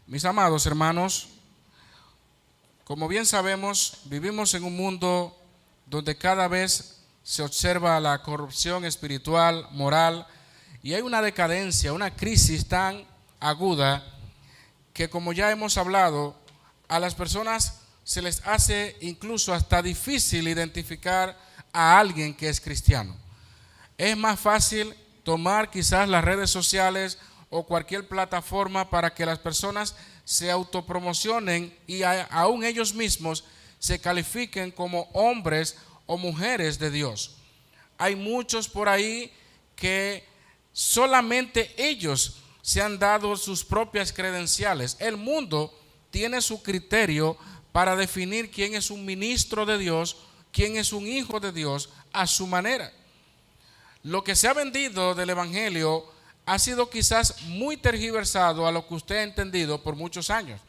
Mis amados hermanos, como bien sabemos, vivimos en un mundo donde cada vez se observa la corrupción espiritual, moral, y hay una decadencia, una crisis tan aguda que, como ya hemos hablado, a las personas se les hace incluso hasta difícil identificar a alguien que es cristiano. Es más fácil tomar quizás las redes sociales o cualquier plataforma para que las personas se autopromocionen y aún ellos mismos se califiquen como hombres o mujeres de Dios. Hay muchos por ahí que solamente ellos se han dado sus propias credenciales. El mundo tiene su criterio para definir quién es un ministro de Dios, quién es un hijo de Dios a su manera. Lo que se ha vendido del evangelio ha sido quizás muy tergiversado a lo que usted ha entendido por muchos años.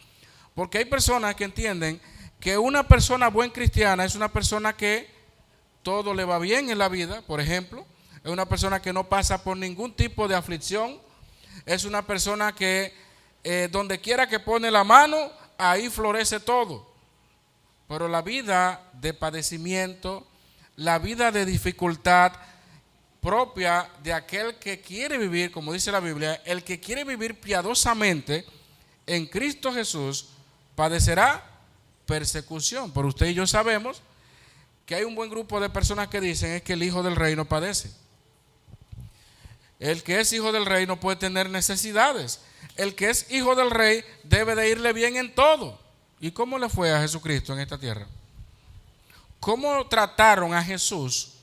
Porque hay personas que entienden que una persona buen cristiana es una persona que todo le va bien en la vida, por ejemplo. Es una persona que no pasa por ningún tipo de aflicción. Es una persona que donde quiera que pone la mano, ahí florece todo. Pero la vida de padecimiento, la vida de dificultad propia de aquel que quiere vivir, como dice la Biblia, el que quiere vivir piadosamente en Cristo Jesús, padecerá persecución. Pero usted y yo sabemos que hay un buen grupo de personas que dicen es que el hijo del rey no padece. El que es hijo del rey no puede tener necesidades. El que es hijo del rey debe de irle bien en todo. ¿Y cómo le fue a Jesucristo en esta tierra? ¿Cómo trataron a Jesús?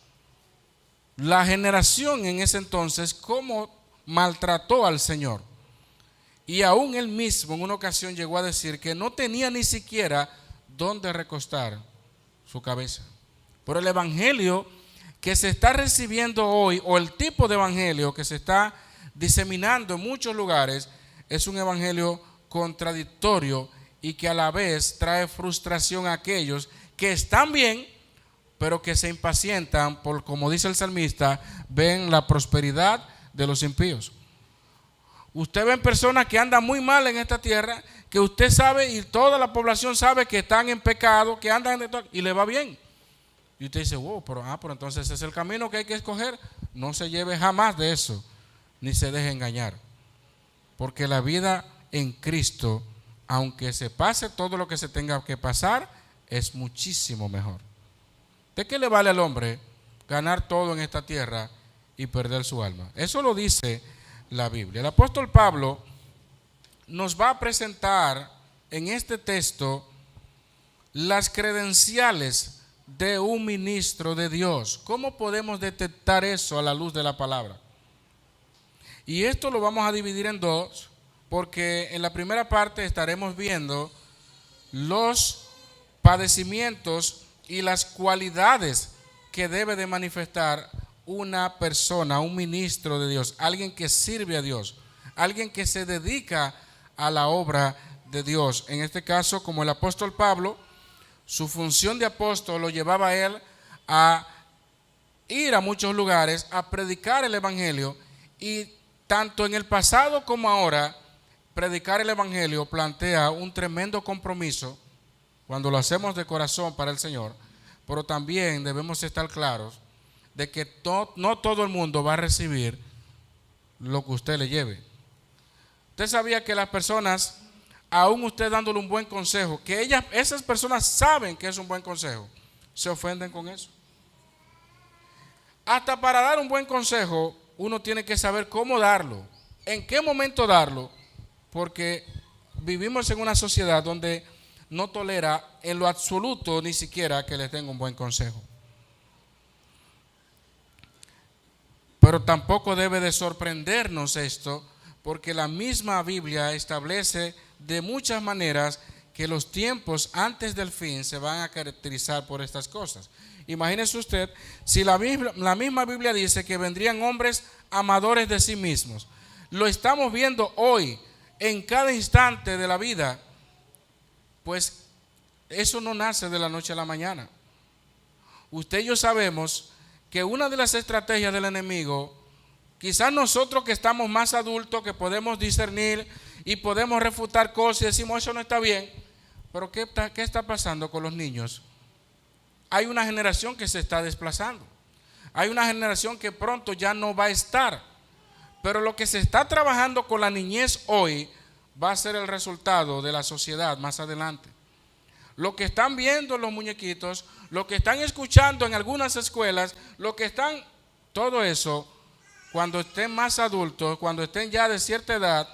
La generación en ese entonces, cómo maltrató al Señor. Y aún él mismo en una ocasión llegó a decir que no tenía ni siquiera dónde recostar su cabeza. Pero el evangelio que se está recibiendo hoy, o el tipo de evangelio que se está diseminando en muchos lugares, es un evangelio contradictorio y que a la vez trae frustración a aquellos que están bien, pero que se impacientan por, como dice el salmista, ven la prosperidad de los impíos. Usted ve personas que andan muy mal en esta tierra, que usted sabe y toda la población sabe que están en pecado, que andan y le va bien. Y usted dice, wow, pero entonces ese es el camino que hay que escoger. No se lleve jamás de eso, ni se deje engañar. Porque la vida en Cristo, aunque se pase todo lo que se tenga que pasar, es muchísimo mejor. ¿De qué le vale al hombre ganar todo en esta tierra y perder su alma? Eso lo dice la Biblia. El apóstol Pablo nos va a presentar en este texto las credenciales de un ministro de Dios. ¿Cómo podemos detectar eso a la luz de la palabra? Y esto lo vamos a dividir en dos, porque en la primera parte estaremos viendo los padecimientos y las cualidades que debe de manifestar una persona, un ministro de Dios, alguien que sirve a Dios, alguien que se dedica a la obra de Dios. En este caso, como el apóstol Pablo, su función de apóstol lo llevaba a él a ir a muchos lugares, a predicar el evangelio, y tanto en el pasado como ahora, predicar el evangelio plantea un tremendo compromiso cuando lo hacemos de corazón para el Señor, pero también debemos estar claros de que no todo el mundo va a recibir lo que usted le lleve. Usted sabía que las personas, aún usted dándole un buen consejo, que esas personas saben que es un buen consejo, se ofenden con eso. Hasta para dar un buen consejo, uno tiene que saber cómo darlo, en qué momento darlo, porque vivimos en una sociedad donde no tolera en lo absoluto ni siquiera que les den un buen consejo. Pero tampoco debe de sorprendernos esto, porque la misma Biblia establece de muchas maneras que los tiempos antes del fin se van a caracterizar por estas cosas. Imagínese usted, si la misma Biblia dice que vendrían hombres amadores de sí mismos, lo estamos viendo hoy en cada instante de la vida. Pues eso no nace de la noche a la mañana. Usted y yo sabemos que una de las estrategias del enemigo Quizás nosotros que estamos más adultos, que podemos discernir y podemos refutar cosas y decimos eso no está bien, pero ¿qué está pasando con los niños? Hay una generación que se está desplazando, hay una generación que pronto ya no va a estar, pero lo que se está trabajando con la niñez hoy va a ser el resultado de la sociedad más adelante. Lo que están viendo los muñequitos, lo que están escuchando en algunas escuelas, lo que están, todo eso, cuando estén más adultos, cuando estén ya de cierta edad,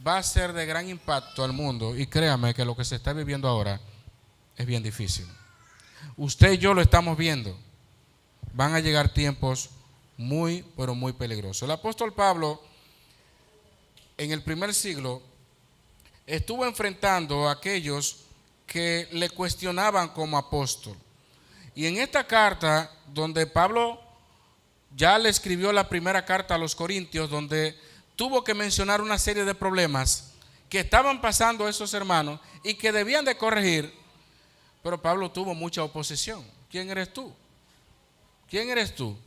va a ser de gran impacto al mundo. Y créame que lo que se está viviendo ahora es bien difícil. Usted y yo lo estamos viendo. Van a llegar tiempos muy, pero muy peligrosos. El apóstol Pablo, en el primer siglo, estuvo enfrentando a aquellos que le cuestionaban como apóstol. Y en esta carta, donde Pablo ya le escribió la primera carta a los Corintios, donde tuvo que mencionar una serie de problemas que estaban pasando esos hermanos y que debían de corregir, pero Pablo tuvo mucha oposición. ¿Quién eres tú? ¿Quién eres tú?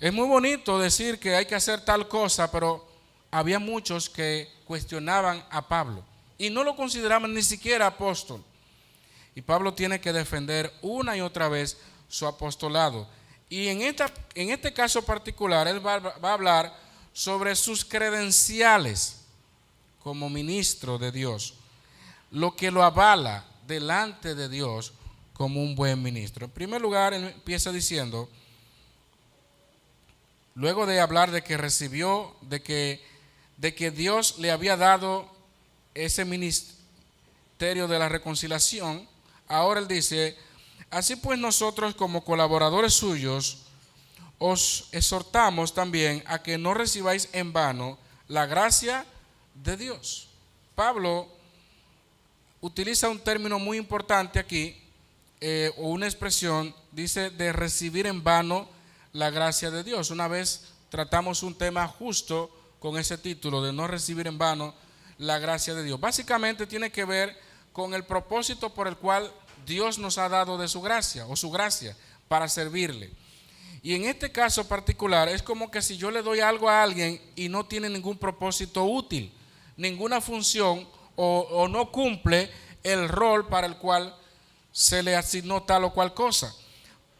Es muy bonito decir que hay que hacer tal cosa, pero había muchos que cuestionaban a Pablo y no lo consideraban ni siquiera apóstol. Y Pablo tiene que defender una y otra vez su apostolado. Y en este caso particular, él va a hablar sobre sus credenciales como ministro de Dios, lo que lo avala delante de Dios como un buen ministro. En primer lugar, él empieza diciendo, luego de hablar de que recibió, de que Dios le había dado ese ministerio de la reconciliación, ahora él dice, así pues nosotros como colaboradores suyos os exhortamos también a que no recibáis en vano la gracia de Dios. Pablo utiliza un término muy importante aquí, o una expresión, dice de recibir en vano la gracia de Dios. Una vez tratamos un tema justo con ese título de no recibir en vano la gracia de Dios. Básicamente tiene que ver con el propósito por el cual Dios nos ha dado de su gracia o su gracia para servirle. Y en este caso particular es como que si yo le doy algo a alguien y no tiene ningún propósito útil, ninguna función o no cumple el rol para el cual se le asignó tal o cual cosa.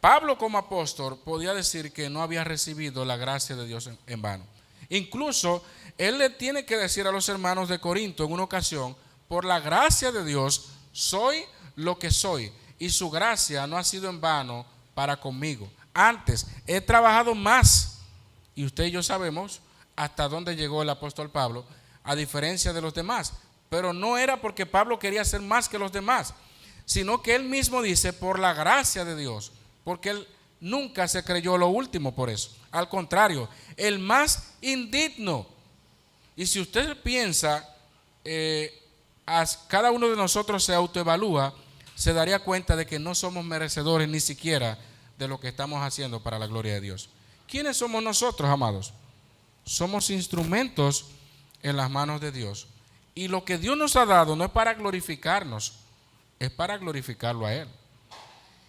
Pablo como apóstol podía decir que no había recibido la gracia de Dios en vano. Incluso él le tiene que decir a los hermanos de Corinto en una ocasión, por la gracia de Dios soy lo que soy y su gracia no ha sido en vano para conmigo. Antes he trabajado más y usted y yo sabemos hasta dónde llegó el apóstol Pablo, a diferencia de los demás. Pero no era porque Pablo quería ser más que los demás, sino que él mismo dice por la gracia de Dios, porque él nunca se creyó lo último por eso. Al contrario, el más indigno. Y si usted piensa, cada uno de nosotros se autoevalúa, se daría cuenta de que no somos merecedores ni siquiera de lo que estamos haciendo para la gloria de Dios. ¿Quiénes somos nosotros, amados? Somos instrumentos en las manos de Dios. Y lo que Dios nos ha dado no es para glorificarnos, es para glorificarlo a Él.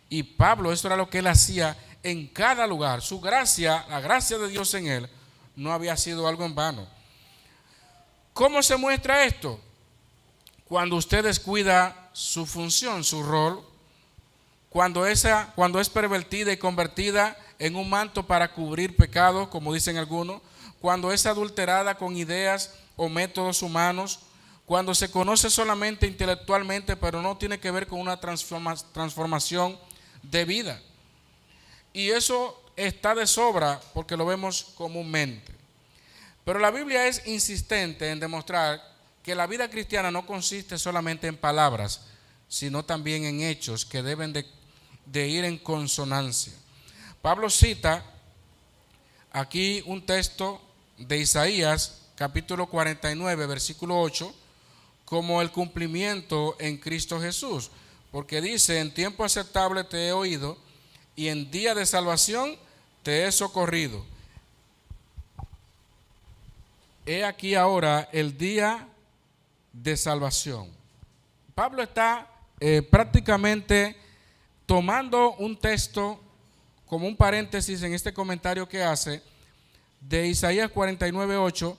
Y Pablo, eso era lo que él hacía en cada lugar. Su gracia, la gracia de Dios en él, no había sido algo en vano. ¿Cómo se muestra esto? Cuando usted descuida su función, su rol, cuando es pervertida y convertida en un manto para cubrir pecados, como dicen algunos, cuando es adulterada con ideas o métodos humanos, cuando se conoce solamente intelectualmente, pero no tiene que ver con una transformación de vida. Y eso está de sobra porque lo vemos comúnmente. Pero la Biblia es insistente en demostrar que la vida cristiana no consiste solamente en palabras, sino también en hechos que deben de ir en consonancia. Pablo cita aquí un texto de Isaías, capítulo 49, versículo 8, como el cumplimiento en Cristo Jesús, porque dice, en tiempo aceptable te he oído y en día de salvación te he socorrido. He aquí ahora el día de salvación. Pablo está prácticamente tomando un texto como un paréntesis en este comentario que hace de Isaías 49:8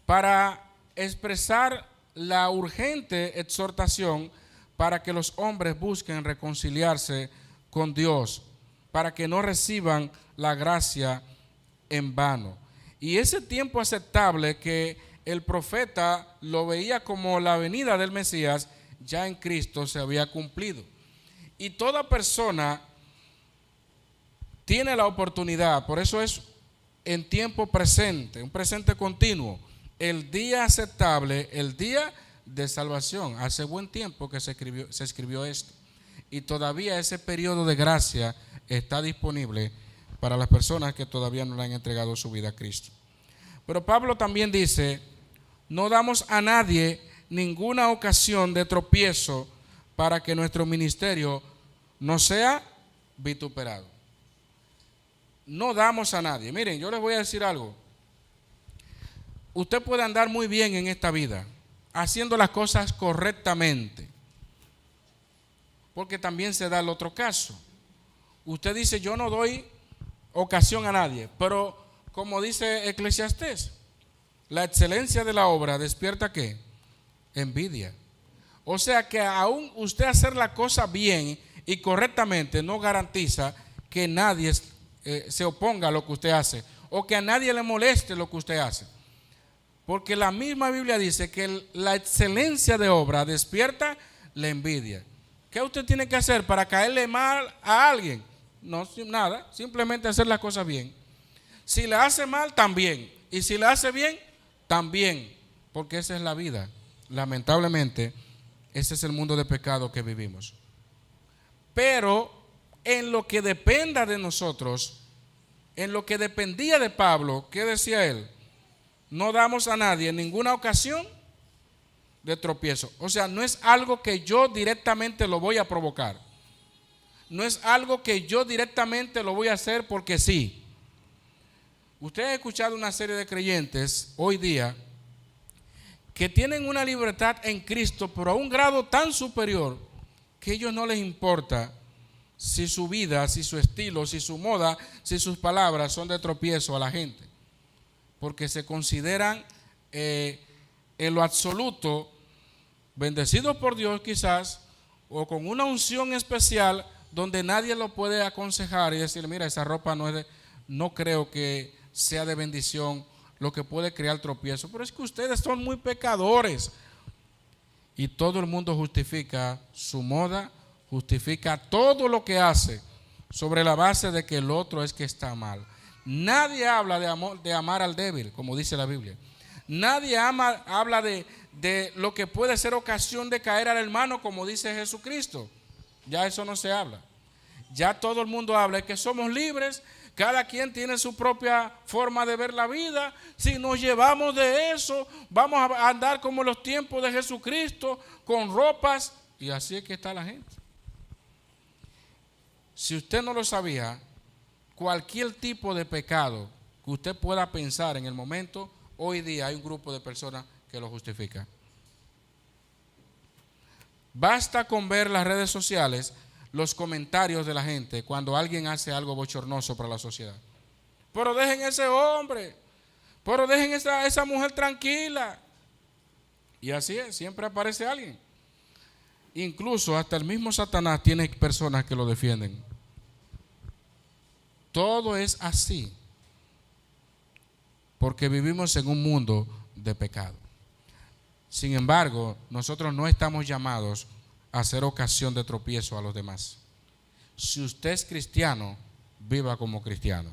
para expresar la urgente exhortación para que los hombres busquen reconciliarse con Dios, para que no reciban la gracia en vano. Y ese tiempo aceptable que el profeta lo veía como la venida del Mesías, ya en Cristo se había cumplido. Y toda persona tiene la oportunidad, por eso es en tiempo presente, un presente continuo, el día aceptable, el día de salvación. Hace buen tiempo que se escribió esto, y todavía ese periodo de gracia está disponible para las personas que todavía no le han entregado su vida a Cristo. Pero Pablo también dice: no damos a nadie ninguna ocasión de tropiezo para que nuestro ministerio no sea vituperado. No damos a nadie. Miren, yo les voy a decir algo. Usted puede andar muy bien en esta vida, haciendo las cosas correctamente, porque también se da el otro caso. Usted dice: yo no doy ocasión a nadie, pero como dice Eclesiastés, la excelencia de la obra despierta ¿qué? Envidia. O sea que aún usted hacer la cosa bien y correctamente no garantiza que nadie se oponga a lo que usted hace, o que a nadie le moleste lo que usted hace. Porque la misma Biblia dice que la excelencia de obra despierta la envidia. ¿Qué usted tiene que hacer para caerle mal a alguien? No, nada, simplemente hacer las cosas bien. Si le hace mal, también. Y si le hace bien, también. Porque esa es la vida. Lamentablemente, ese es el mundo de pecado que vivimos. Pero en lo que dependa de nosotros, en lo que dependía de Pablo, ¿qué decía él? No damos a nadie en ninguna ocasión de tropiezo. O sea, no es algo que yo directamente lo voy a provocar. No es algo que yo directamente lo voy a hacer porque sí. Usted ha escuchado una serie de creyentes hoy día que tienen una libertad en Cristo, pero a un grado tan superior que a ellos no les importa si su vida, si su estilo, si su moda, si sus palabras son de tropiezo a la gente, porque se consideran en lo absoluto bendecidos por Dios quizás, o con una unción especial donde nadie lo puede aconsejar y decirle: mira, esa ropa no creo que sea de bendición, lo que puede crear tropiezo. Pero es que ustedes son muy pecadores. Y todo el mundo justifica su moda, justifica todo lo que hace sobre la base de que el otro es que está mal. Nadie habla de amar al débil, como dice la Biblia. Nadie habla de lo que puede ser ocasión de caer al hermano, como dice Jesucristo. Ya eso no se habla. Ya todo el mundo habla de que somos libres, cada quien tiene su propia forma de ver la vida. Si nos llevamos de eso, vamos a andar como los tiempos de Jesucristo, con ropas, y así es que está la gente. Si usted no lo sabía, cualquier tipo de pecado que usted pueda pensar en el momento, hoy día hay un grupo de personas que lo justifica. Basta con ver las redes sociales, los comentarios de la gente cuando alguien hace algo bochornoso para la sociedad. Pero dejen ese hombre, pero dejen esa mujer tranquila. Y así es, siempre aparece alguien. Incluso hasta el mismo Satanás tiene personas que lo defienden. Todo es así, porque vivimos en un mundo de pecado. Sin embargo, nosotros no estamos llamados a hacer ocasión de tropiezo a los demás. Si usted es cristiano, viva como cristiano.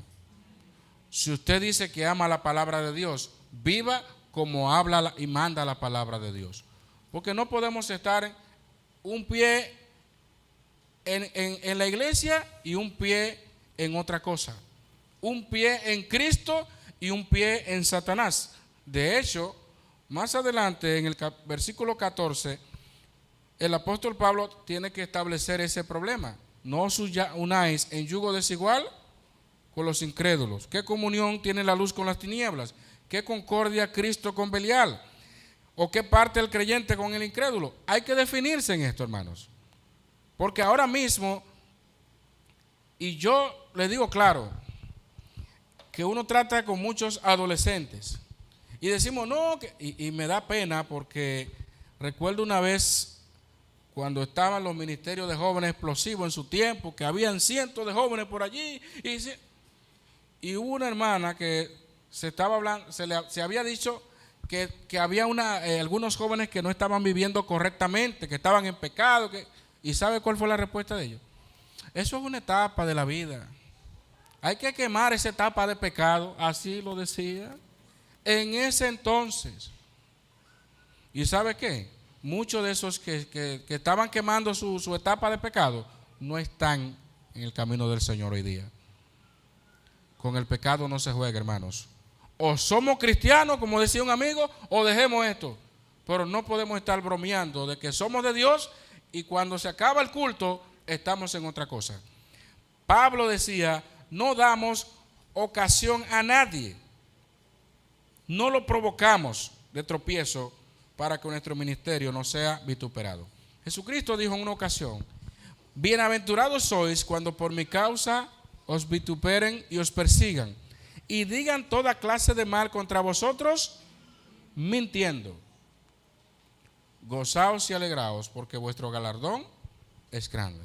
Si usted dice que ama la palabra de Dios, viva como habla y manda la palabra de Dios. Porque no podemos estar un pie en la iglesia y un pie en otra cosa. Un pie en Cristo y un pie en Satanás. De hecho, más adelante en el versículo 14, el apóstol Pablo tiene que establecer ese problema. No os unáis en yugo desigual con los incrédulos. ¿Qué comunión tiene la luz con las tinieblas? ¿Qué concordia Cristo con Belial? ¿O qué parte el creyente con el incrédulo? Hay que definirse en esto, hermanos. Porque ahora mismo, y yo le digo claro, que uno trata con muchos adolescentes y decimos no, y me da pena porque recuerdo una vez cuando estaban los ministerios de jóvenes explosivos en su tiempo, que habían cientos de jóvenes por allí, y hubo una hermana que se estaba hablando, se había dicho que había algunos jóvenes que no estaban viviendo correctamente, que estaban en pecado, ¿y sabe cuál fue la respuesta de ellos? Eso es una etapa de la vida. Hay que quemar esa etapa de pecado, así lo decía en ese entonces. ¿Y sabe qué? Muchos de esos que estaban quemando su etapa de pecado no están en el camino del Señor hoy día. Con el pecado no se juega, hermanos. O somos cristianos, como decía un amigo, o dejemos esto. Pero no podemos estar bromeando de que somos de Dios y cuando se acaba el culto estamos en otra cosa. Pablo decía, no damos ocasión a nadie. No lo provocamos de tropiezo para que nuestro ministerio no sea vituperado. Jesucristo dijo en una ocasión, bienaventurados sois cuando por mi causa os vituperen y os persigan y digan toda clase de mal contra vosotros, mintiendo. Gozaos y alegraos, porque vuestro galardón es grande.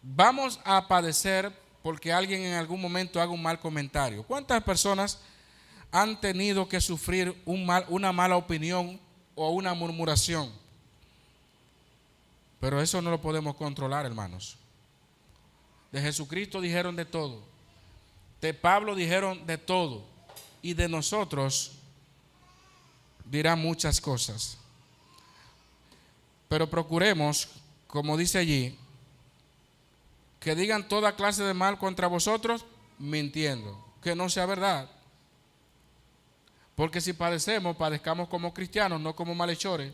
Vamos a padecer porque alguien en algún momento haga un mal comentario. ¿Cuántas personas han tenido que sufrir una mala opinión o una murmuración? Pero eso no lo podemos controlar, hermanos. De Jesucristo dijeron de todo. De Pablo dijeron de todo. Y de nosotros dirán muchas cosas. Pero procuremos, como dice allí, que digan toda clase de mal contra vosotros, mintiendo. Que no sea verdad. Porque si padecemos, padezcamos como cristianos, no como malhechores.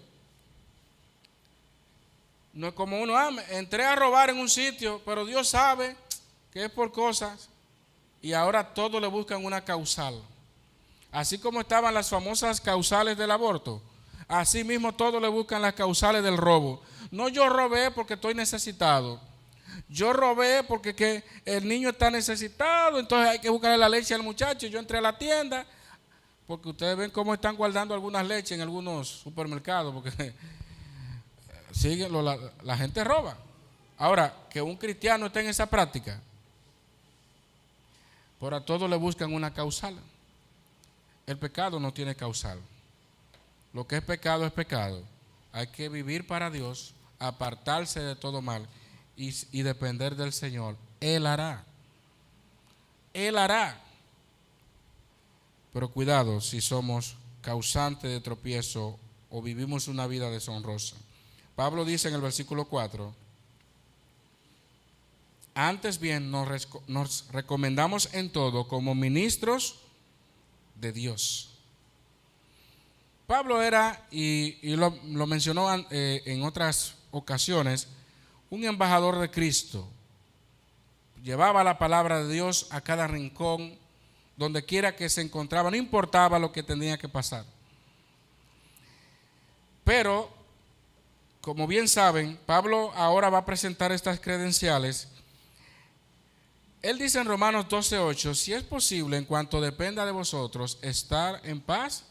No es como uno, entré a robar en un sitio, pero Dios sabe que es por cosas. Y ahora todos le buscan una causal. Así como estaban las famosas causales del aborto, así mismo todos le buscan las causales del robo. No, yo robé porque estoy necesitado. Yo robé porque el niño está necesitado, entonces hay que buscarle la leche al muchacho. Yo entré a la tienda, porque ustedes ven cómo están guardando algunas leches en algunos supermercados, porque la gente roba. Ahora, que un cristiano esté en esa práctica, por a todos le buscan una causal. El pecado no tiene causal. Lo que es pecado. Hay que vivir para Dios, apartarse de todo mal y depender del Señor. Él hará. Él hará. Pero cuidado si somos causantes de tropiezo o vivimos una vida deshonrosa. Pablo dice en el versículo 4, antes bien nos recomendamos en todo como ministros de Dios. Pablo era, y lo mencionó en otras ocasiones, un embajador de Cristo. Llevaba la palabra de Dios a cada rincón, donde quiera que se encontraba, no importaba lo que tenía que pasar. Pero, como bien saben, Pablo ahora va a presentar estas credenciales. Él dice en Romanos 12:8, si es posible, en cuanto dependa de vosotros, estar en paz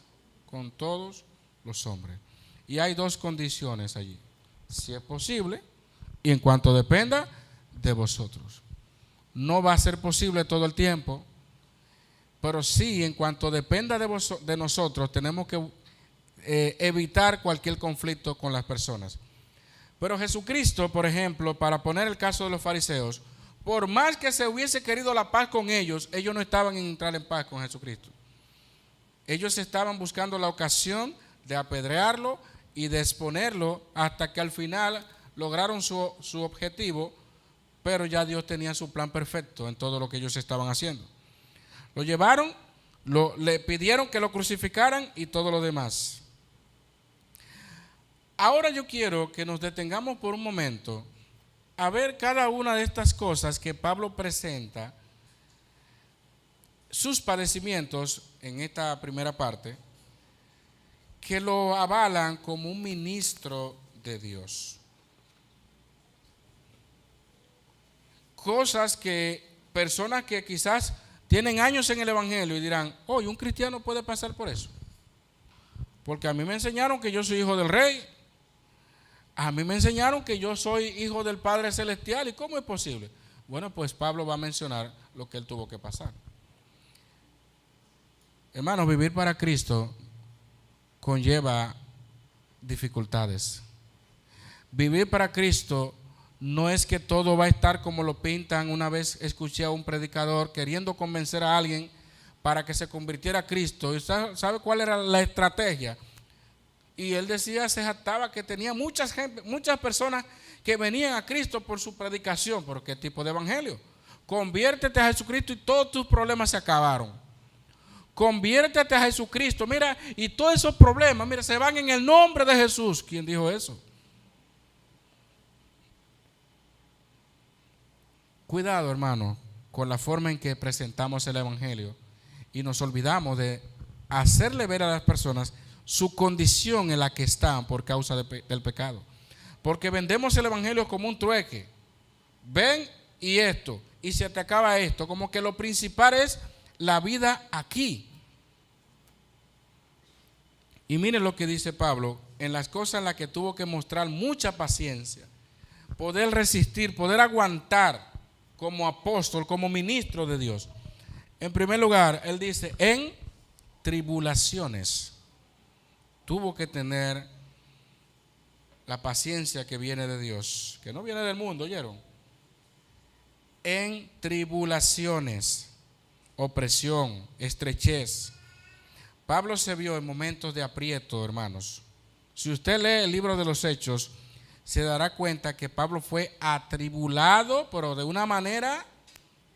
con todos los hombres. Y hay dos condiciones allí. Si es posible, y en cuanto dependa de vosotros. No va a ser posible todo el tiempo, pero sí, en cuanto dependa de nosotros, tenemos que evitar cualquier conflicto con las personas. Pero Jesucristo, por ejemplo, para poner el caso de los fariseos, por más que se hubiese querido la paz con ellos, ellos no estaban en entrar en paz con Jesucristo. Ellos estaban buscando la ocasión de apedrearlo y de exponerlo hasta que al final lograron su objetivo, pero ya Dios tenía su plan perfecto en todo lo que ellos estaban haciendo. Lo llevaron, le pidieron que lo crucificaran y todo lo demás. Ahora yo quiero que nos detengamos por un momento a ver cada una de estas cosas que Pablo presenta, sus padecimientos en esta primera parte, que lo avalan como un ministro de Dios. Cosas que personas que quizás tienen años en el Evangelio y dirán, ¿y un cristiano puede pasar por eso? Porque a mí me enseñaron que yo soy hijo del Rey. A mí me enseñaron que yo soy hijo del Padre Celestial. ¿Y cómo es posible? Bueno, pues Pablo va a mencionar lo que él tuvo que pasar. Hermanos, vivir para Cristo conlleva dificultades. Vivir para Cristo no es que todo va a estar como lo pintan. Una vez escuché a un predicador queriendo convencer a alguien para que se convirtiera a Cristo. ¿Y sabe cuál era la estrategia? Y él decía, se jactaba que tenía muchas personas que venían a Cristo por su predicación. ¿Por qué tipo de evangelio? Conviértete a Jesucristo y todos tus problemas se acabaron. Conviértete a Jesucristo, mira, y todos esos problemas, mira, se van en el nombre de Jesús. ¿Quién dijo eso? Cuidado, hermano, con la forma en que presentamos el evangelio y nos olvidamos de hacerle ver a las personas su condición en la que están por causa del pecado. Porque vendemos el evangelio como un trueque. Ven y esto, y se te acaba esto. Como que lo principal es la vida aquí. Y miren lo que dice Pablo, en las cosas en las que tuvo que mostrar mucha paciencia, poder resistir, poder aguantar como apóstol, como ministro de Dios. En primer lugar, él dice, en tribulaciones. Tuvo que tener la paciencia que viene de Dios, que no viene del mundo, ¿oyeron? En tribulaciones, opresión, estrechez. Pablo se vio en momentos de aprieto, hermanos. Si usted lee el libro de los Hechos, se dará cuenta que Pablo fue atribulado, pero de una manera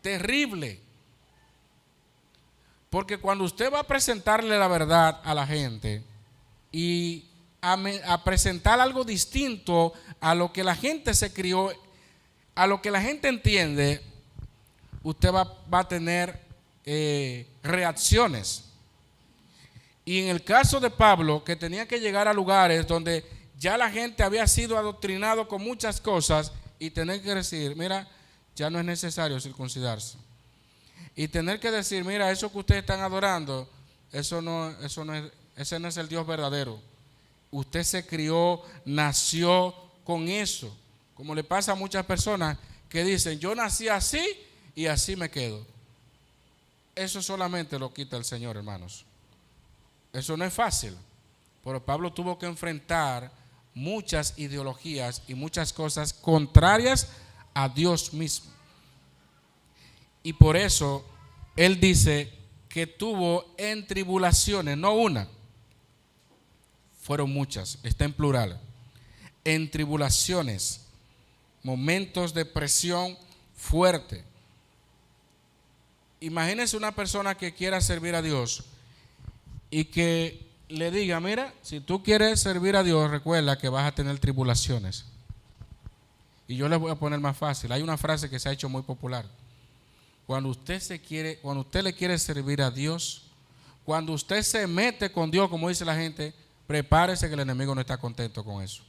terrible. Porque cuando usted va a presentarle la verdad a la gente y a presentar algo distinto a lo que la gente se crió, a lo que la gente entiende, usted va a tener reacciones. Y en el caso de Pablo, que tenía que llegar a lugares donde ya la gente había sido adoctrinado con muchas cosas y tener que decir, mira, ya no es necesario circuncidarse. Y tener que decir, mira, eso que ustedes están adorando, ese no es el Dios verdadero. Usted se crió, nació con eso. Como le pasa a muchas personas que dicen, yo nací así y así me quedo. Eso solamente lo quita el Señor, hermanos. Eso no es fácil, pero Pablo tuvo que enfrentar muchas ideologías y muchas cosas contrarias a Dios mismo. Y por eso él dice que tuvo en tribulaciones, no una, fueron muchas, está en plural. En tribulaciones, momentos de presión fuerte. Imagínense una persona que quiera servir a Dios y que le diga, mira, si tú quieres servir a Dios, recuerda que vas a tener tribulaciones. Y yo les voy a poner más fácil. Hay una frase que se ha hecho muy popular. Cuando usted le quiere servir a Dios, cuando usted se mete con Dios, como dice la gente, prepárese que el enemigo no está contento con eso.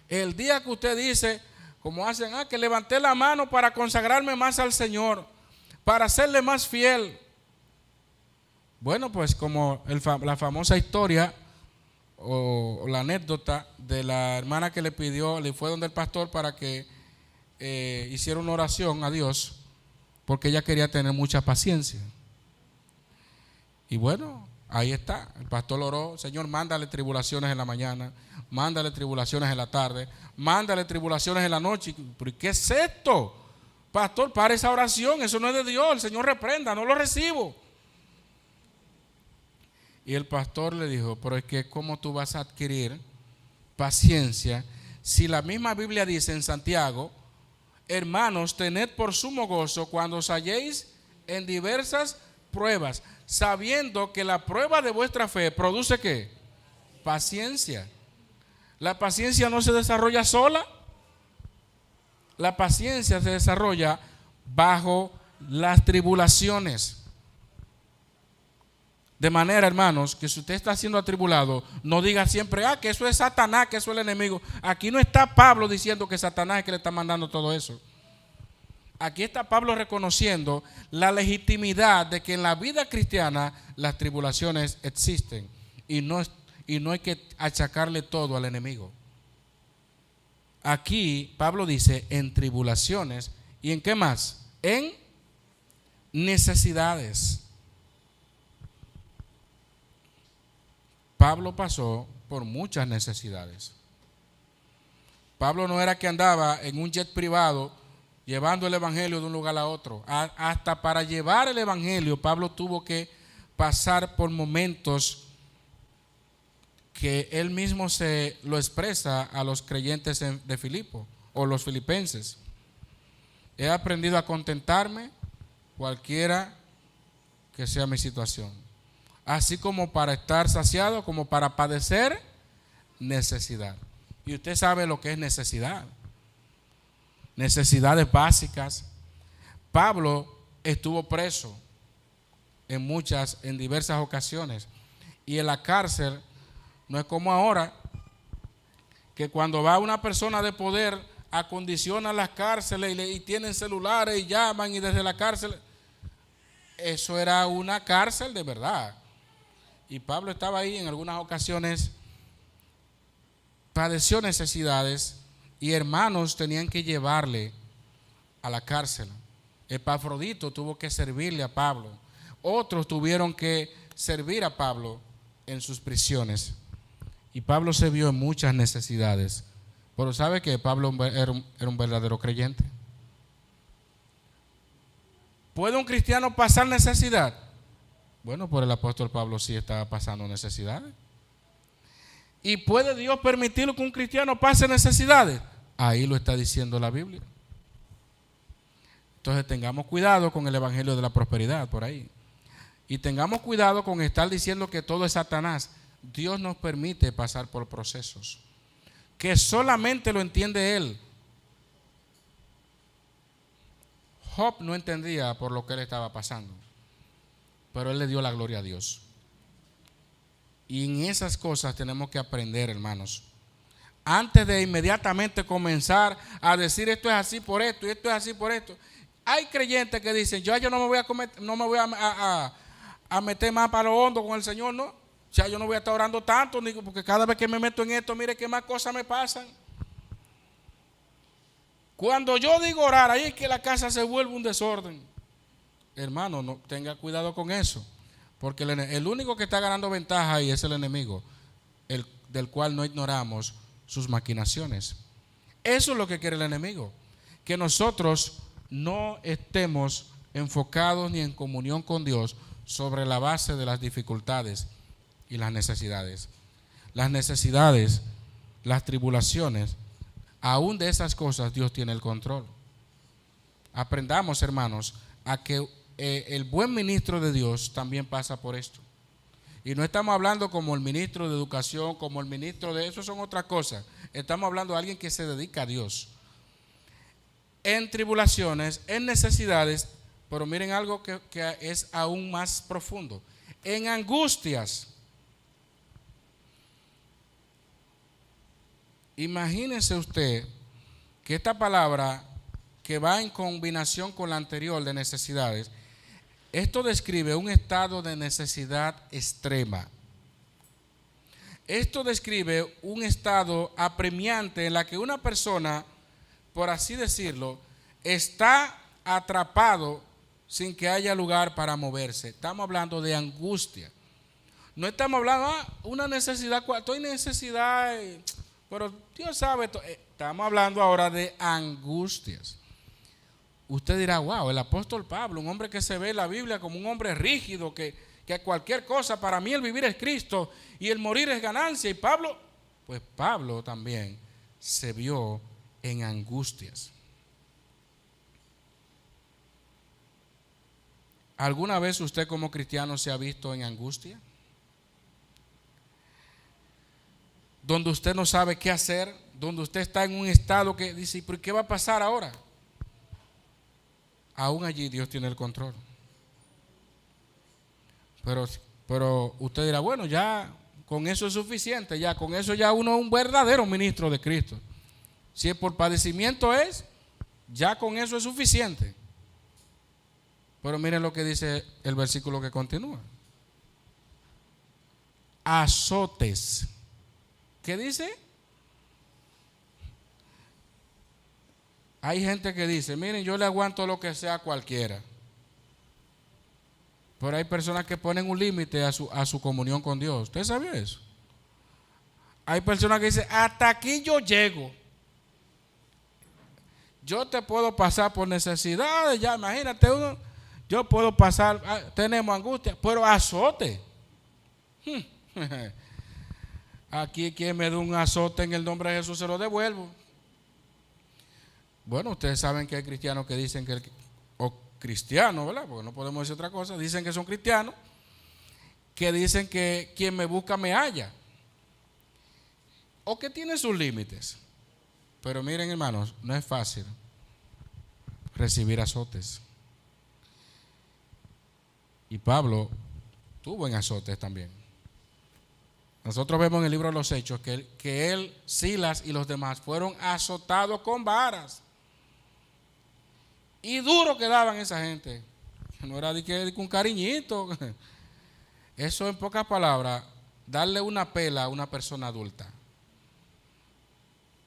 El día que usted dice, como hacen, que levanté la mano para consagrarme más al Señor, para serle más fiel. Bueno, pues como la famosa historia o la anécdota de la hermana que le fue donde el pastor para que hiciera una oración a Dios, porque ella quería tener mucha paciencia. Y bueno, ahí está, el pastor oró, Señor, mándale tribulaciones en la mañana, mándale tribulaciones en la tarde, mándale tribulaciones en la noche. ¿Pero qué es esto? Pastor, para esa oración, eso no es de Dios, el Señor reprenda, no lo recibo. Y el pastor le dijo, pero es que ¿cómo tú vas a adquirir paciencia si la misma Biblia dice en Santiago, hermanos, tened por sumo gozo cuando os halléis en diversas pruebas, sabiendo que la prueba de vuestra fe produce ¿qué? Paciencia. La paciencia no se desarrolla sola. La paciencia se desarrolla bajo las tribulaciones. De manera, hermanos, que si usted está siendo atribulado, no diga siempre, que eso es Satanás, que eso es el enemigo. Aquí no está Pablo diciendo que Satanás es que le está mandando todo eso. aquí está Pablo reconociendo la legitimidad de que en la vida cristiana las tribulaciones existen y no hay que achacarle todo al enemigo. Aquí Pablo dice en tribulaciones y en qué más, en necesidades. Pablo pasó por muchas necesidades. Pablo no era que andaba en un jet privado llevando el evangelio de un lugar a otro. Hasta para llevar el evangelio, Pablo tuvo que pasar por momentos que él mismo se lo expresa a los creyentes de Filipo o los filipenses. He aprendido a contentarme cualquiera que sea mi situación, así como para estar saciado, como para padecer necesidad. Y usted sabe lo que es necesidad. Necesidades básicas. Pablo estuvo preso en diversas ocasiones. Y en la cárcel no es como ahora, que cuando va una persona de poder acondiciona las cárceles y tienen celulares y llaman y desde la cárcel. Eso era una cárcel de verdad. Y Pablo estaba ahí en algunas ocasiones, padeció necesidades y hermanos tenían que llevarle a la cárcel. Epafrodito tuvo que servirle a Pablo. Otros tuvieron que servir a Pablo en sus prisiones. Y Pablo se vio en muchas necesidades. Pero ¿sabe que Pablo era un verdadero creyente? ¿Puede un cristiano pasar necesidad? Bueno, por el apóstol Pablo sí estaba pasando necesidades. ¿Y puede Dios permitir que un cristiano pase necesidades? Ahí lo está diciendo la Biblia. Entonces tengamos cuidado con el evangelio de la prosperidad por ahí. Y tengamos cuidado con estar diciendo que todo es Satanás. Dios nos permite pasar por procesos que solamente lo entiende Él. Job no entendía por lo que él estaba pasando, pero él le dio la gloria a Dios. Y en esas cosas tenemos que aprender, hermanos. Antes de inmediatamente comenzar a decir esto es así por esto y esto es así por esto. Hay creyentes que dicen, yo no me voy a meter más para lo hondo con el Señor, no. Ya yo no voy a estar orando tanto, porque cada vez que me meto en esto, mire qué más cosas me pasan. Cuando yo digo orar, ahí es que la casa se vuelve un desorden. Hermano, no tenga cuidado con eso, porque el único que está ganando ventaja ahí es el enemigo, del cual no ignoramos sus maquinaciones. Eso es lo que quiere el enemigo, que nosotros no estemos enfocados ni en comunión con Dios sobre la base de las dificultades y las necesidades. Las necesidades, las tribulaciones, aún de esas cosas Dios tiene el control. Aprendamos, hermanos, a que el buen ministro de Dios también pasa por esto. Y no estamos hablando como el ministro de educación, como el ministro de eso, son otras cosas. Estamos hablando de alguien que se dedica a Dios. En tribulaciones, en necesidades, pero miren algo que es aún más profundo. En angustias. Imagínense usted que esta palabra que va en combinación con la anterior de necesidades, esto describe un estado de necesidad extrema. Esto describe un estado apremiante en la que una persona, por así decirlo, está atrapado sin que haya lugar para moverse. Estamos hablando de angustia. No estamos hablando de una necesidad, estoy en necesidad, pero Dios sabe, estamos hablando ahora de angustias. Usted dirá, wow, el apóstol Pablo, un hombre que se ve en la Biblia como un hombre rígido, que cualquier cosa, para mí el vivir es Cristo y el morir es ganancia. Y Pablo, pues Pablo también se vio en angustias. ¿Alguna vez usted como cristiano se ha visto en angustia? Donde usted no sabe qué hacer, donde usted está en un estado que dice, ¿pero qué va a pasar ahora? Aún allí Dios tiene el control. Pero usted dirá, bueno, ya con eso es suficiente, ya con eso ya uno es un verdadero ministro de Cristo. Si es por padecimiento es, Ya con eso es suficiente. Pero miren lo que dice el versículo que continúa. Azotes. ¿Qué dice? Hay gente que dice, miren, yo le aguanto lo que sea a cualquiera. Pero hay personas que ponen un límite a su comunión con Dios. ¿Usted sabía eso? Hay personas que dicen, hasta aquí yo llego. Yo te puedo pasar por necesidades, ya imagínate uno, yo puedo pasar, tenemos angustia, pero azote. Aquí quien me da un azote en el nombre de Jesús se lo devuelvo. Bueno, ustedes saben que hay cristianos que dicen que, o cristianos, ¿verdad? Porque no podemos decir otra cosa, dicen que son cristianos, que dicen que quien me busca me halla. O que tiene sus límites. Pero miren, hermanos, no es fácil recibir azotes. Y Pablo tuvo en azotes también. Nosotros vemos en el libro de los Hechos que él, Silas y los demás fueron azotados con varas. Y duro quedaban esa gente. No era de que un cariñito. Eso, en pocas palabras, darle una pela a una persona adulta.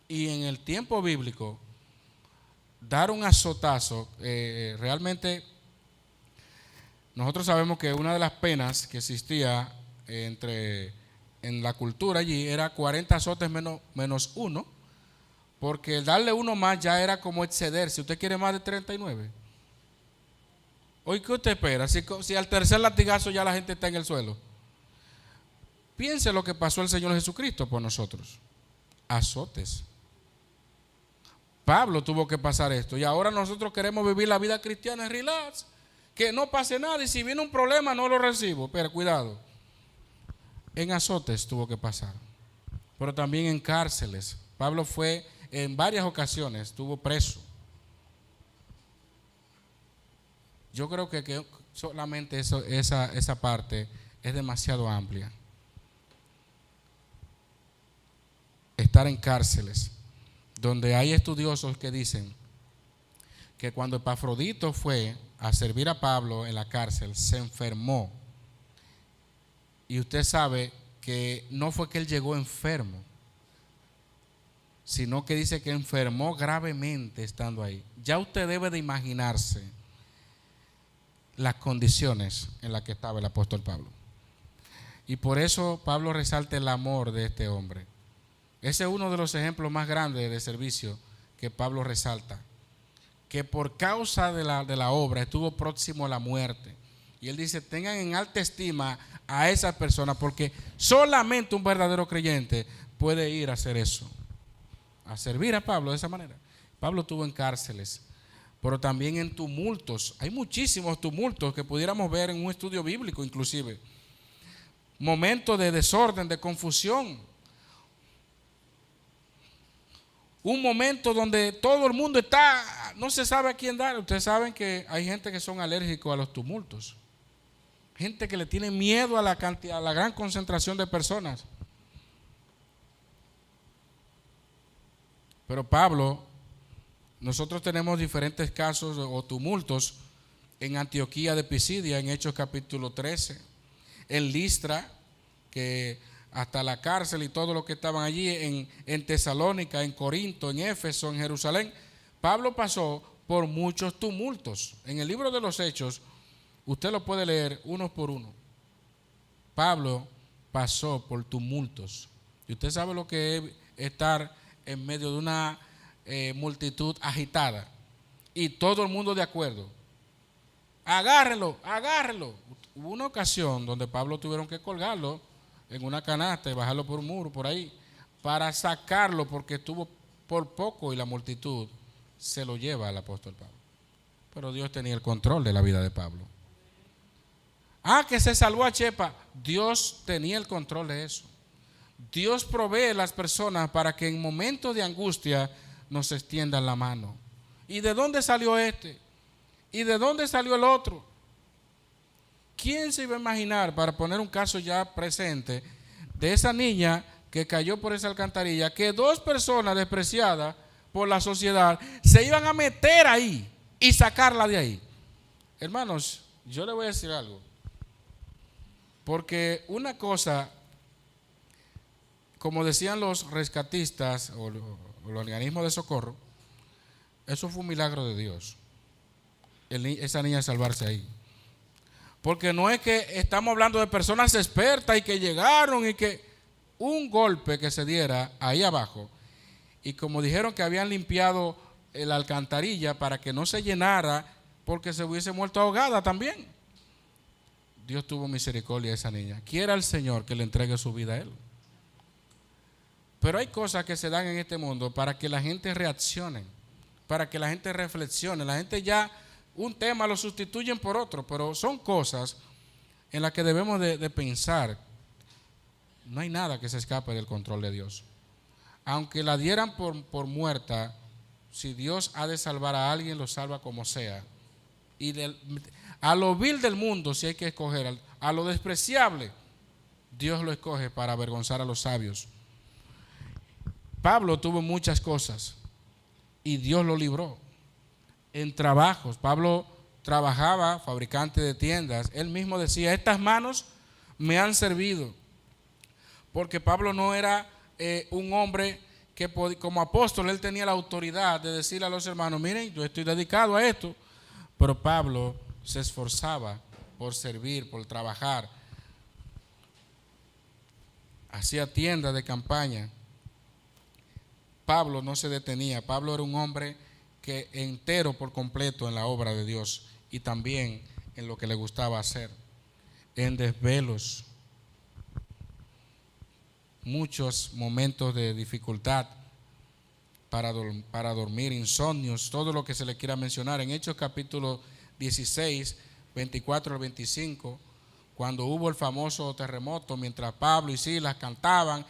Y en el tiempo bíblico, dar un azotazo, realmente nosotros sabemos que una de las penas que existía en la cultura allí era 40 azotes menos uno, porque darle uno más ya era como exceder. Si usted quiere más de 39, hoy, ¿qué usted espera? Si al tercer latigazo ya la gente está en el suelo. Piense lo que pasó el Señor Jesucristo por nosotros. Azotes. Pablo tuvo que pasar esto, y ahora nosotros queremos vivir la vida cristiana en relax, que no pase nada, y si viene un problema no lo recibo. Pero cuidado, en azotes tuvo que pasar, pero también en cárceles. Pablo fue en varias ocasiones, estuvo preso. Yo creo que solamente esa parte es demasiado amplia. Estar en cárceles, donde hay estudiosos que dicen que cuando Epafrodito fue a servir a Pablo en la cárcel, se enfermó. Y usted sabe que no fue que él llegó enfermo, sino que dice que enfermó gravemente estando ahí. Ya usted debe de imaginarse las condiciones en las que estaba el apóstol Pablo. Y por eso Pablo resalta el amor de este hombre. Ese es uno de los ejemplos más grandes de servicio que Pablo resalta, que por causa de la obra estuvo próximo a la muerte. Y él dice, tengan en alta estima a esas personas, porque solamente un verdadero creyente puede ir a hacer eso, a servir a Pablo de esa manera. Pablo estuvo en cárceles, pero también en tumultos. Hay muchísimos tumultos que pudiéramos ver en un estudio bíblico inclusive. Momentos de desorden, de confusión. Un momento donde todo el mundo está, no se sabe a quién dar. Ustedes saben que hay gente que son alérgicos a los tumultos. Gente que le tiene miedo a la cantidad, a la gran concentración de personas. Pero Pablo, nosotros tenemos diferentes casos o tumultos en Antioquía de Pisidia, en Hechos capítulo 13, en Listra, que hasta la cárcel y todo lo que estaban allí, en Tesalónica, en Corinto, en Éfeso, en Jerusalén. Pablo pasó por muchos tumultos. En el libro de los Hechos, usted lo puede leer uno por uno. Pablo pasó por tumultos. Y usted sabe lo que es estar en medio de una multitud agitada y todo el mundo de acuerdo. Agárrelo, agárrelo. Hubo una ocasión donde Pablo tuvieron que colgarlo en una canasta y bajarlo por un muro por ahí para sacarlo, porque estuvo por poco y la multitud se lo lleva al apóstol Pablo. Pero Dios tenía el control de la vida de Pablo. Que se salvó a Chepa. Dios tenía el control de eso. Dios provee a las personas para que en momentos de angustia nos extiendan la mano. ¿Y de dónde salió este? ¿Y de dónde salió el otro? ¿Quién se iba a imaginar, para poner un caso ya presente, de esa niña que cayó por esa alcantarilla, que dos personas despreciadas por la sociedad, se iban a meter ahí y sacarla de ahí. Hermanos, yo le voy a decir algo. Porque una cosa, como decían los rescatistas o los organismos de socorro, eso fue un milagro de Dios. Esa niña salvarse ahí. Porque no es que estamos hablando de personas expertas y que llegaron y que un golpe que se diera ahí abajo, y como dijeron que habían limpiado la alcantarilla para que no se llenara porque se hubiese muerto ahogada también. Dios tuvo misericordia de esa niña. Quiera el Señor que le entregue su vida a él. Pero hay cosas que se dan en este mundo para que la gente reaccione, para que la gente reflexione. La gente ya un tema lo sustituyen por otro, pero son cosas en las que debemos de pensar. No hay nada que se escape del control de Dios. Aunque la dieran por muerta, si Dios ha de salvar a alguien, lo salva como sea. Y a lo vil del mundo, si hay que escoger, a lo despreciable, Dios lo escoge para avergonzar a los sabios. Pablo tuvo muchas cosas y Dios lo libró. En trabajos, Pablo trabajaba, fabricante de tiendas. Él mismo decía, estas manos me han servido. Porque Pablo no era un hombre que como apóstol, él tenía la autoridad de decirle a los hermanos, miren, yo estoy dedicado a esto. Pero Pablo se esforzaba por servir, por trabajar. Hacía tiendas de campaña. Pablo no se detenía. Pablo era un hombre que entero por completo en la obra de Dios y también en lo que le gustaba hacer. En desvelos, muchos momentos de dificultad para dormir, insomnios, todo lo que se le quiera mencionar. En Hechos capítulo 16, 24 al 25, cuando hubo el famoso terremoto, mientras Pablo y Silas cantaban,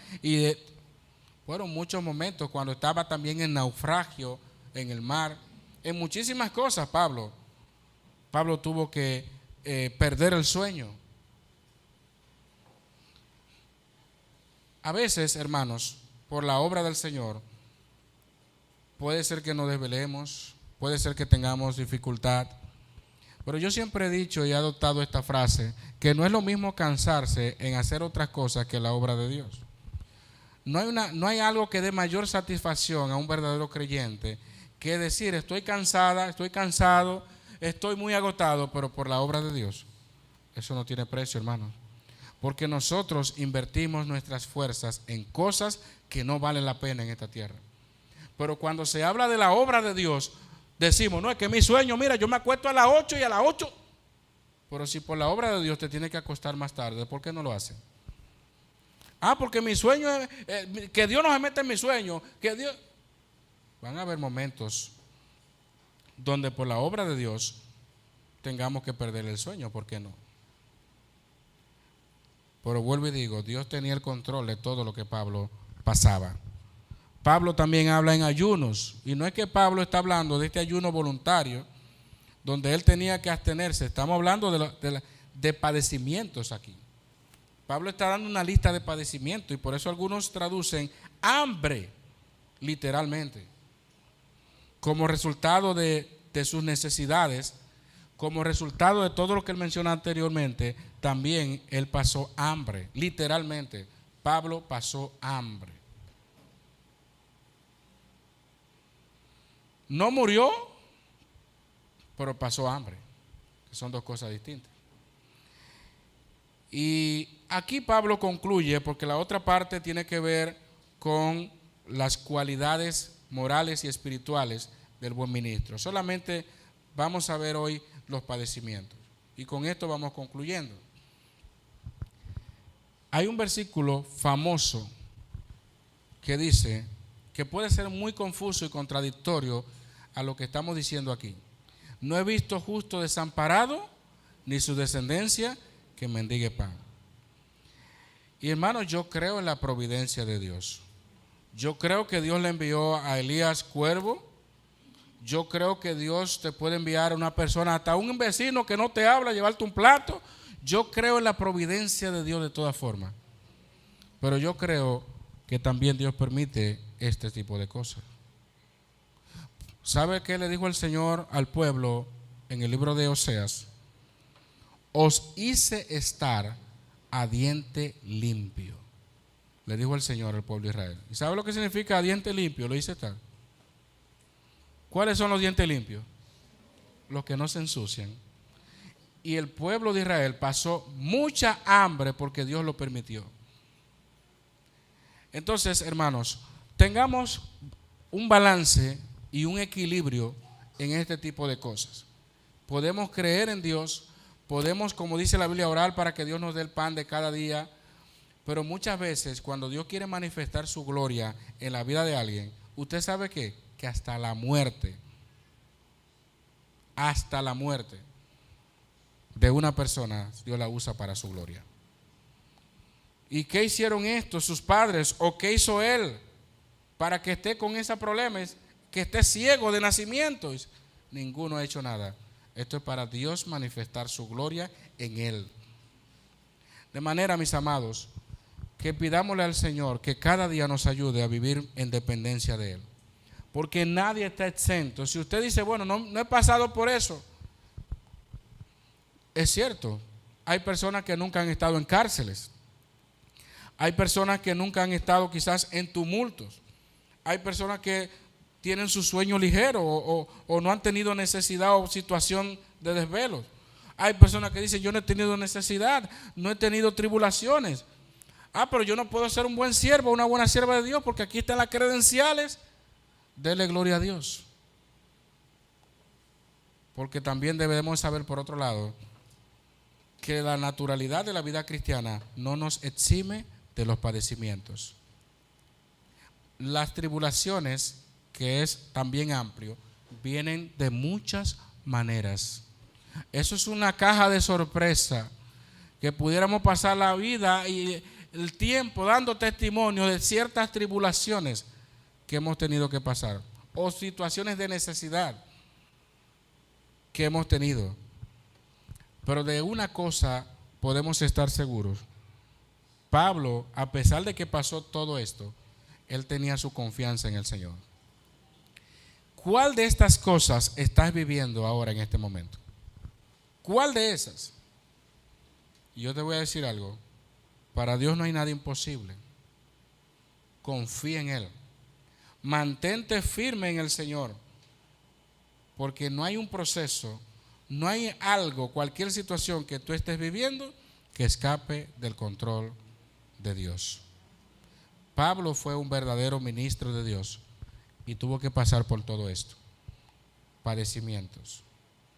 fueron muchos momentos cuando estaba también en naufragio en el mar, en muchísimas cosas. Pablo tuvo que perder el sueño. A veces, hermanos, por la obra del Señor, puede ser que nos desvelemos, puede ser que tengamos dificultad, pero yo siempre he dicho y he adoptado esta frase, que no es lo mismo cansarse en hacer otras cosas que la obra de Dios. No hay algo que dé mayor satisfacción a un verdadero creyente que decir, estoy cansada, estoy cansado, estoy muy agotado, pero por la obra de Dios. Eso no tiene precio, hermanos. Porque nosotros invertimos nuestras fuerzas en cosas que no valen la pena en esta tierra. Pero cuando se habla de la obra de Dios, decimos, no, es que mi sueño, mira, yo me acuesto a las 8 y a las 8. Pero si por la obra de Dios te tiene que acostar más tarde, ¿por qué no lo hace? Porque mi sueño es, que Dios no se mete en mi sueño, que Dios... Van a haber momentos donde por la obra de Dios tengamos que perder el sueño, ¿por qué no? Pero vuelvo y digo, Dios tenía el control de todo lo que Pablo pasaba. Pablo también habla en ayunos, y no es que Pablo está hablando de este ayuno voluntario, donde él tenía que abstenerse. Estamos hablando de padecimientos aquí. Pablo está dando una lista de padecimientos, y por eso algunos traducen hambre, literalmente, como resultado de sus necesidades, como resultado de todo lo que él menciona anteriormente. También él pasó hambre, literalmente. Pablo pasó hambre. No murió, pero pasó hambre, que son dos cosas distintas. Y aquí Pablo concluye, porque la otra parte tiene que ver con las cualidades morales y espirituales del buen ministro. Solamente vamos a ver hoy los padecimientos, y con esto vamos concluyendo. Hay un versículo famoso que dice, que puede ser muy confuso y contradictorio a lo que estamos diciendo aquí. No he visto justo desamparado, ni su descendencia que mendigue pan. Y hermanos, yo creo en la providencia de Dios. Yo creo que Dios le envió a Elías cuervo. Yo creo que Dios te puede enviar a una persona, hasta un vecino que no te habla, llevarte un plato. Yo creo en la providencia de Dios de todas formas. Pero yo creo que también Dios permite este tipo de cosas. ¿Sabe qué le dijo el Señor al pueblo en el libro de Oseas? Os hice estar a diente limpio, le dijo el Señor al pueblo de Israel. ¿Y sabe lo que significa a diente limpio? Lo hice estar. ¿Cuáles son los dientes limpios? Los que no se ensucian. Y el pueblo de Israel pasó mucha hambre porque Dios lo permitió. Entonces, hermanos, tengamos un balance y un equilibrio en este tipo de cosas. Podemos creer en Dios, podemos, como dice la Biblia, orar para que Dios nos dé el pan de cada día, pero muchas veces cuando Dios quiere manifestar su gloria en la vida de alguien, ¿usted sabe qué? Que hasta la muerte de una persona Dios la usa para su gloria. ¿Y qué hicieron estos sus padres? ¿O qué hizo él para que esté con ese problema, que esté ciego de nacimiento? Ninguno ha hecho nada. Esto es para Dios manifestar su gloria en él. De manera, mis amados, que pidámosle al Señor que cada día nos ayude a vivir en dependencia de él, porque nadie está exento. Si usted dice, bueno, no he pasado por eso, es cierto. Hay personas que nunca han estado en cárceles, hay personas que nunca han estado quizás en tumultos, hay personas que tienen su sueño ligero o no han tenido necesidad o situación de desvelos. Hay personas que dicen, yo no he tenido necesidad, no he tenido tribulaciones. Pero yo no puedo ser un buen siervo, una buena sierva de Dios, porque aquí están las credenciales. Dele gloria a Dios. Porque también debemos saber, por otro lado, que la naturalidad de la vida cristiana no nos exime de los padecimientos. Las tribulaciones, que es también amplio, vienen de muchas maneras. Eso es una caja de sorpresa, que pudiéramos pasar la vida y el tiempo dando testimonio de ciertas tribulaciones que hemos tenido que pasar, o situaciones de necesidad que hemos tenido. Pero de una cosa podemos estar seguros: Pablo, a pesar de que pasó todo esto, él tenía su confianza en el Señor. ¿Cuál de estas cosas estás viviendo ahora en este momento? ¿Cuál de esas? Y yo te voy a decir algo: para Dios no hay nada imposible. Confía en Él. Mantente firme en el Señor, porque no hay un proceso, no hay algo, cualquier situación que tú estés viviendo que escape del control de Dios. Pablo fue un verdadero ministro de Dios y tuvo que pasar por todo esto: padecimientos,